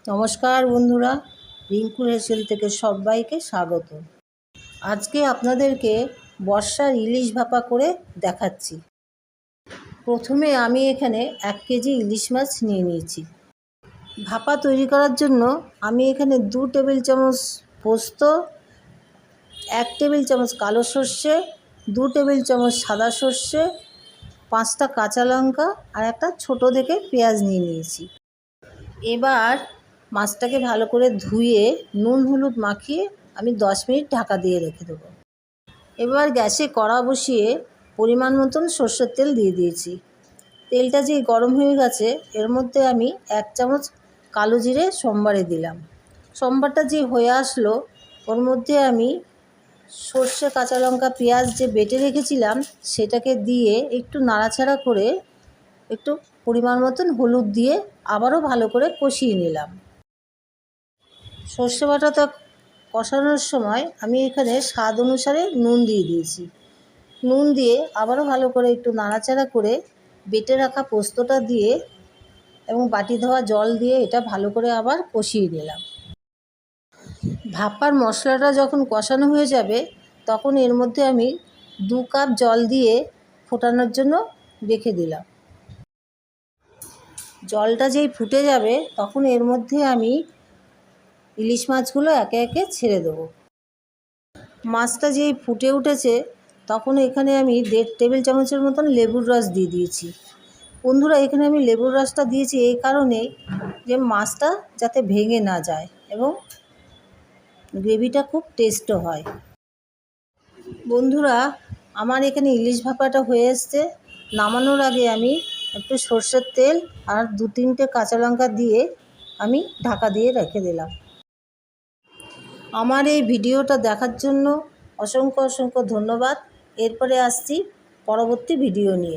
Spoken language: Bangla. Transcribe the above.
নমস্কার বন্ধুরা, রিঙ্কুর হেসেল থেকে সবাইকে স্বাগত। আজকে আপনাদেরকে বর্ষার ইলিশ ভাপা করে দেখাচ্ছি। প্রথমে আমি এখানে 1 কেজি ইলিশ মাছ নিয়ে নিয়েছি। ভাপা তৈরি করার জন্য আমি এখানে 2 টেবিল চামচ পোস্ত, 1 টেবিল চামচ কালো সর্ষে, 2 টেবিল চামচ সাদা সর্ষে, 5টা কাঁচা লঙ্কা আর একটা ছোটো দেখে পেঁয়াজ নিয়ে নিয়েছি। এবার মাছটাকে ভালো করে ধুয়ে নুন হলুদ মাখিয়ে আমি 10 মিনিট ঢাকা দিয়ে রেখে দেবো। এবার গ্যাসে কড়া বসিয়ে পরিমাণ মতন সর্ষের তেল দিয়ে দিয়েছি। তেলটা যেই গরম হয়ে গেছে এর মধ্যে আমি 1 চামচ কালো জিরে সোমবারে দিলাম। সোমবারটা যে হয়ে আসলো ওর মধ্যে আমি সর্ষে কাঁচা লঙ্কা পেঁয়াজ যে বেটে রেখেছিলাম সেটাকে দিয়ে একটু নাড়াচাড়া করে একটু পরিমাণ মতন হলুদ দিয়ে আবারও ভালো করে কষিয়ে নিলাম। সর্ষে বাটাটা কষানোর সময় আমি এখানে স্বাদ অনুসারে নুন দিয়ে দিয়েছি। নুন দিয়ে আবারও ভালো করে একটু নাড়াচাড়া করে বেটে রাখা পোস্তটা দিয়ে এবং বাটি ধোয়া জল দিয়ে এটা ভালো করে আবার কষিয়ে নিলাম। ভাপার মশলাটা যখন কষানো হয়ে যাবে তখন এর মধ্যে আমি 2 কাপ জল দিয়ে ফোটানোর জন্য রেখে দিলাম। জলটা যেই ফুটে যাবে তখন এর মধ্যে আমি ইলিশ মাছগুলো একে একে ছেড়ে দেবো। মাছটা যেই ফুটে উঠেছে তখন এখানে আমি 1.5 টেবিল চামচের মতন লেবুর রস দিয়ে দিয়েছি। বন্ধুরা, এখানে আমি লেবুর রসটা দিয়েছি এই কারণে যে মাছটা যাতে ভেঙে না যায় এবং গ্রেভিটা খুব টেস্টও হয়। বন্ধুরা, আমার এখানে ইলিশ ভাপাটা হয়ে এসছে। নামানোর আগে আমি একটু সর্ষের তেল আর 2-3টে কাঁচা লঙ্কা দিয়ে আমি ঢাকা দিয়ে রেখে দিলাম। আমার এই ভিডিওটা দেখার জন্য অসংখ্য ধন্যবাদ। এরপরে আসছি পরবর্তী ভিডিও নিয়ে।